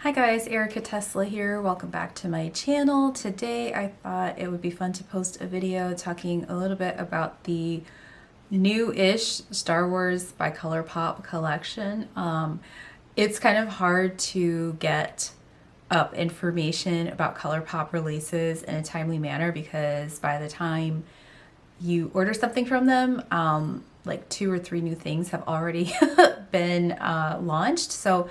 Hi guys, Erika.tesla here. Welcome back to my channel. Today I thought it would be fun to post a video talking a little bit about the new-ish Star Wars by Colourpop collection. It's kind of hard to get up information about Colourpop releases in a timely manner because by the time you order something from them, like 2 or 3 new things have already been launched. So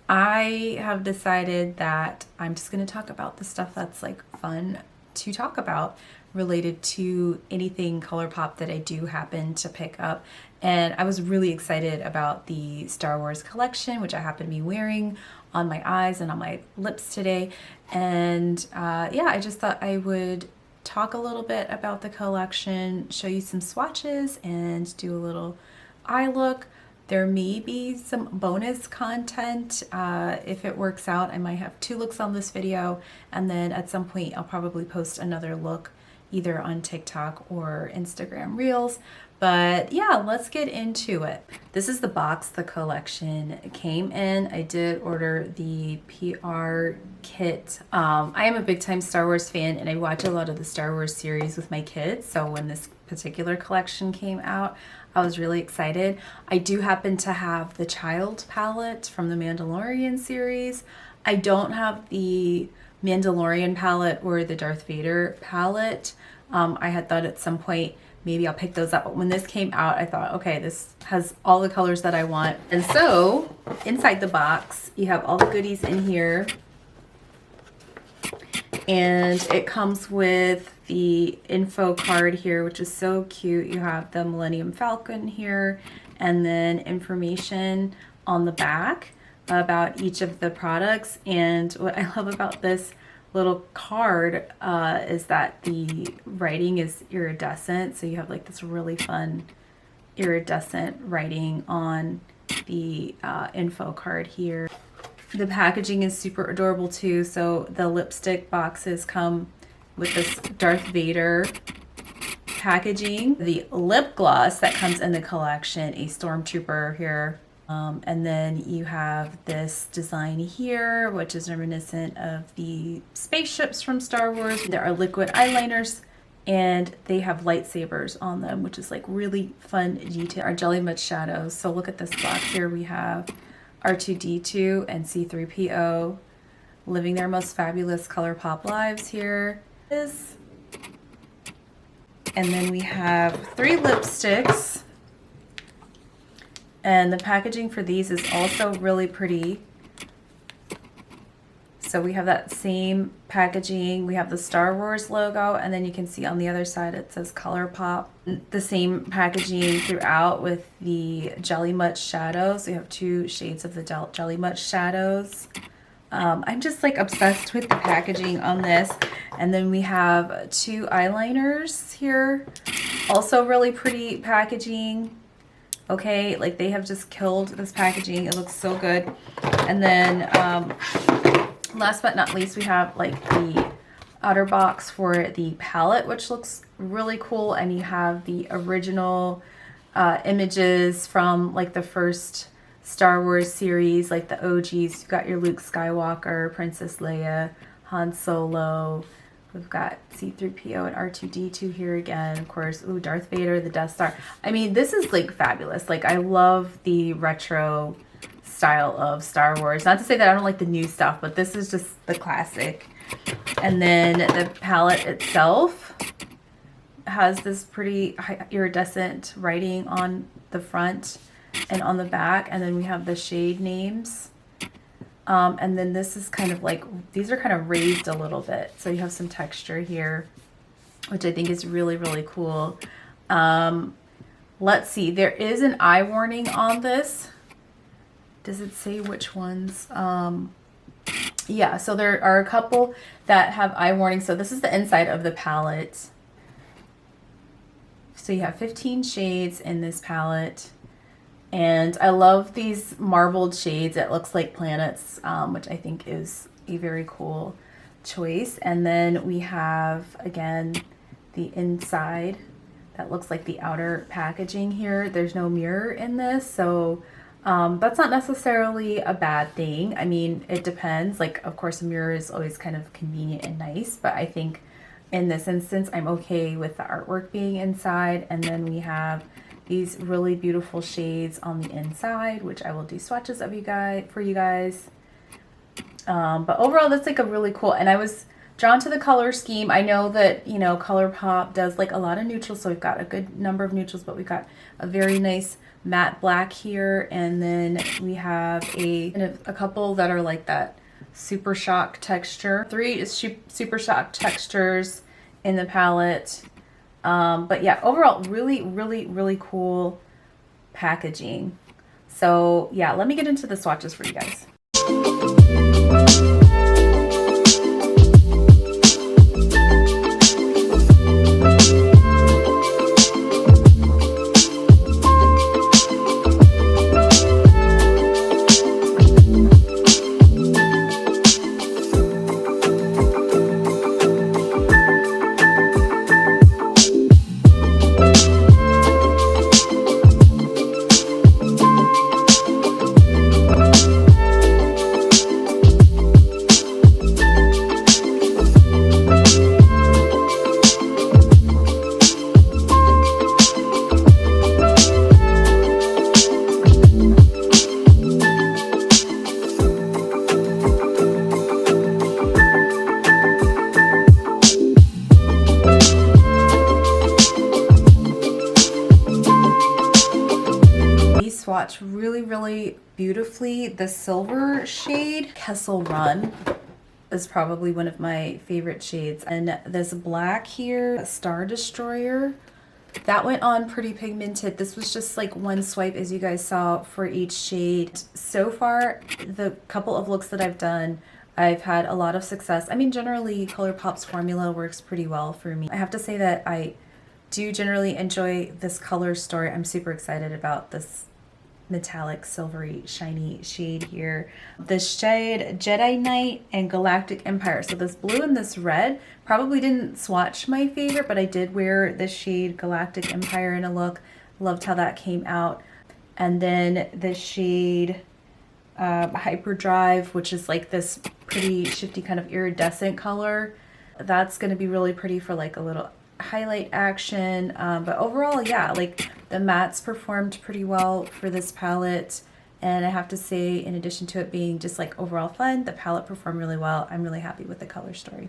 I have decided that I'm just going to talk about the stuff that's like fun to talk about related to anything Colourpop that I do happen to pick up. And I was really excited about the Star Wars collection, which I happen to be wearing on my eyes and on my lips today. And yeah, I just thought I would talk a little bit about the collection, show you some swatches, and do a little eye look. There may be some bonus content if it works out. I might have 2 looks on this video, and then at some point I'll probably post another look either on TikTok or Instagram Reels. But yeah, let's get into it. This is the box the collection came in. I did order the PR kit. I am a big time Star Wars fan and I watch a lot of the Star Wars series with my kids. So when this particular collection came out, I was really excited. I do happen to have the child palette from the Mandalorian series. I don't have the Mandalorian palette or the Darth Vader palette. I had thought at some point maybe I'll pick those up, but when this came out I thought, okay, this has all the colors that I want. And so inside the box you have all the goodies in here, and it comes with the info card here, which is so cute. You have the Millennium Falcon here and then information on the back about each of the products. And what I love about this little card is that the writing is iridescent, so you have like this really fun iridescent writing on the info card here. The packaging is super adorable too. So the lipstick boxes come with this Darth Vader packaging. The lip gloss that comes in the collection, a stormtrooper here. And then you have this design here, which is reminiscent of the spaceships from Star Wars. There are liquid eyeliners and they have lightsabers on them, which is like really fun detail. Our jelly much shadows. So look at this box here. We have R2-D2 and C-3PO living their most fabulous Colourpop lives here. And then we have 3 lipsticks. And the packaging for these is also really pretty. So we have that same packaging. We have the Star Wars logo, and then you can see on the other side it says Colourpop. The same packaging throughout with the Jelly Much shadows. We have 2 shades of the Jelly Much shadows. I'm just like obsessed with the packaging on this. And then we have 2 eyeliners here. Also really pretty packaging. Okay, like they have just killed this packaging. It looks so good. And then last but not least, we have like the outer box for the palette, which looks really cool. And you have the original images from like the first Star Wars series, like the OGs. You've got your Luke Skywalker, Princess Leia, Han Solo. We've got C-3PO and R2-D2 here again, of course. Ooh, Darth Vader, the Death Star. I mean, this is like fabulous. Like, I love the retro style of Star Wars. Not to say that I don't like the new stuff, but this is just the classic. And then the palette itself has this pretty iridescent writing on the front and on the back. And then we have the shade names. And then this is kind of like, these are kind of raised a little bit. So you have some texture here, which I think is really, really cool. Let's see, there is an eye warning on this. Does it say which ones? Yeah, so there are a couple that have eye warnings. So this is the inside of the palette. So you have 15 shades in this palette. And I love these marbled shades. It looks like planets, which I think is a very cool choice. And then we have, again, the inside that looks like the outer packaging here. There's no mirror in this, so That's not necessarily a bad thing. I mean, it depends. Like, of course, a mirror is always kind of convenient and nice, but I think in this instance, I'm okay with the artwork being inside. And then we have these really beautiful shades on the inside, which I will do swatches of for you guys. But overall, that's like a really cool, and I was drawn to the color scheme. I know that, you know, Colourpop does like a lot of neutrals, so we've got a good number of neutrals, but we've got a very nice matte black here, and then we have a couple that are like that super shock texture. 3 is super shock textures in the palette. But yeah, overall, really cool packaging. So yeah, let me get into the swatches for you guys. Swatch really beautifully. The silver shade, Kessel Run, is probably one of my favorite shades. And this black here, Star Destroyer, that went on pretty pigmented. This was just like one swipe, as you guys saw, for each shade. So far, the couple of looks that I've done, I've had a lot of success. I mean, generally, Colourpop's formula works pretty well for me. I have to say that I do generally enjoy this color story. I'm super excited about this metallic silvery shiny shade here. This shade Jedi Knight and Galactic Empire. So this blue and this red probably didn't swatch my favorite, but I did wear this shade Galactic Empire in a look. Loved how that came out. And then this shade Hyperdrive, which is like this pretty shifty kind of iridescent color. That's going to be really pretty for like a little highlight action. But overall, yeah, like the mattes performed pretty well for this palette. And I have to say, in addition to it being just like overall fun, the palette performed really well. I'm really happy with the color story.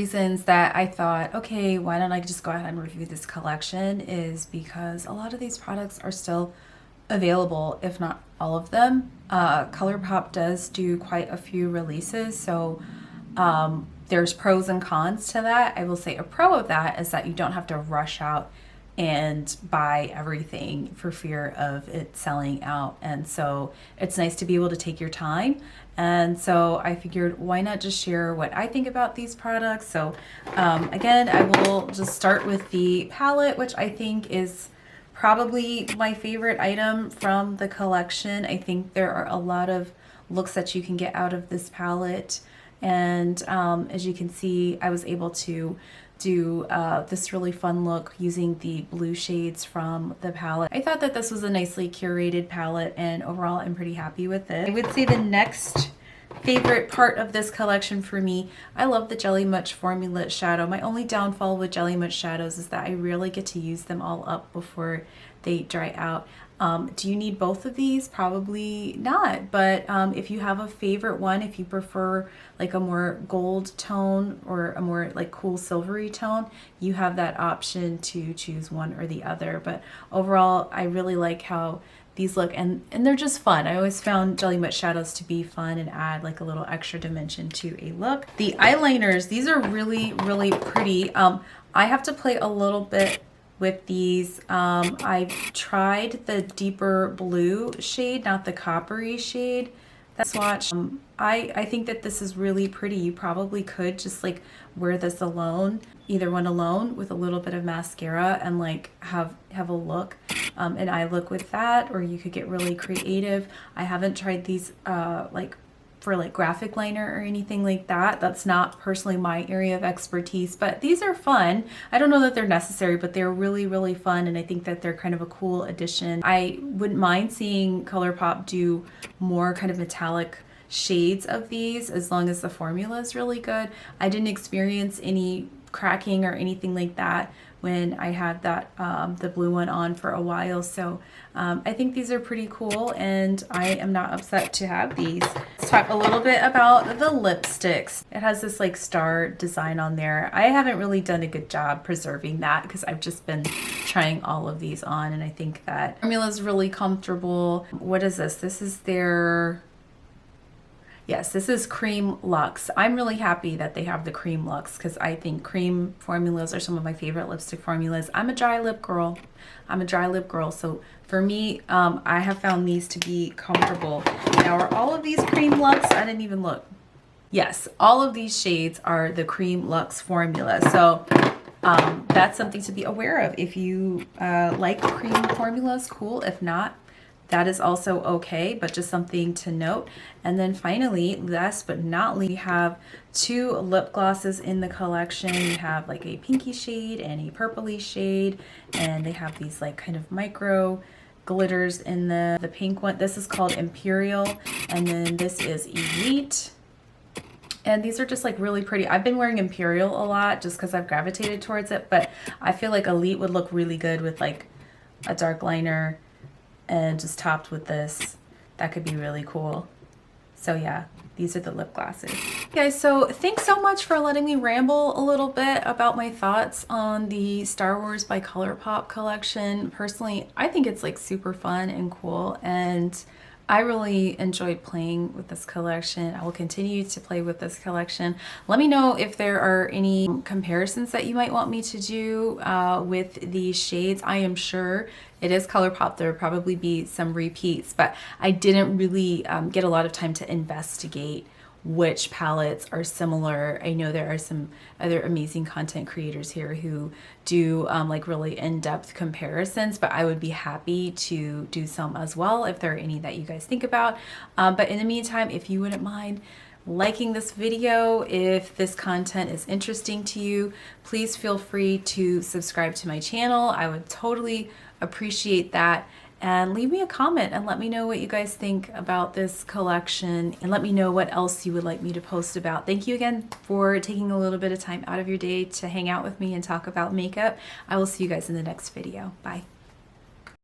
reasons that I thought, okay, why don't I just go ahead and review this collection is because a lot of these products are still available, if not all of them. Colourpop does do quite a few releases, so there's pros and cons to that. I will say a pro of that is that you don't have to rush out and buy everything for fear of it selling out. And so it's nice to be able to take your time. And so I figured, why not just share what I think about these products? So again, I will just start with the palette, which I think is probably my favorite item from the collection. I think there are a lot of looks that you can get out of this palette. And as you can see, I was able to do this really fun look using the blue shades from the palette. I thought that this was a nicely curated palette, and overall I'm pretty happy with it. I would say the next favorite part of this collection for me, I love the Jelly Much Formula Shadow. My only downfall with Jelly Much Shadows is that I rarely get to use them all up before they dry out. Do you need both of these? Probably not, but if you have a favorite one, if you prefer like a more gold tone or a more like cool silvery tone, you have that option to choose one or the other. But overall, I really like how these look, and they're just fun. I always found Jelly Much Shadows to be fun and add like a little extra dimension to a look. The eyeliners, these are really, really pretty. I have to play a little bit with these. I've tried the deeper blue shade, not the coppery shade. That swatch. I think that this is really pretty. You probably could just like wear this alone, either one alone with a little bit of mascara and like have a look, an eye look with that, or you could get really creative. I haven't tried these like for like graphic liner or anything like that. That's not personally my area of expertise, but these are fun. I don't know that they're necessary, but they're really, really fun, and I think that they're kind of a cool addition. I wouldn't mind seeing Colourpop do more kind of metallic shades of these as long as the formula is really good. I didn't experience any cracking or anything like that when I had that the blue one on for a while, so I think these are pretty cool, and I am not upset to have these. Let's talk a little bit about the lipsticks. It has this like star design on there. I haven't really done a good job preserving that because I've just been trying all of these on, and I think that formula is really comfortable. What is this? This is their... Yes, this is Cream Luxe. I'm really happy that they have the Cream Luxe because I think cream formulas are some of my favorite lipstick formulas. I'm a dry lip girl. So for me, I have found these to be comfortable. Now, are all of these Cream Luxe? I didn't even look. Yes, all of these shades are the Cream Luxe formula. So that's something to be aware of. If you like cream formulas, cool. If not, that is also okay, but just something to note. And then finally, last but not least, we have two lip glosses in the collection. We have like a pinky shade and a purpley shade, and they have these like kind of micro glitters in the pink one. This is called Imperial, and then this is Elite. And these are just like really pretty. I've been wearing Imperial a lot just because I've gravitated towards it, but I feel like Elite would look really good with like a dark liner and just topped with this. That could be really cool. So yeah, these are the lip glosses. Guys, so thanks so much for letting me ramble a little bit about my thoughts on the Star Wars by Colourpop collection. Personally, I think it's like super fun and cool, and I really enjoyed playing with this collection. I will continue to play with this collection. Let me know if there are any comparisons that you might want me to do with these shades. I am sure it is Colourpop. There will probably be some repeats, but I didn't really get a lot of time to investigate which palettes are similar. I know there are some other amazing content creators here who do like really in-depth comparisons, but I would be happy to do some as well if there are any that you guys think about. But in the meantime, if you wouldn't mind liking this video, if this content is interesting to you, please feel free to subscribe to my channel. I would totally appreciate that. And leave me a comment and let me know what you guys think about this collection, and let me know what else you would like me to post about. Thank you again for taking a little bit of time out of your day to hang out with me and talk about makeup. I will see you guys in the next video. Bye.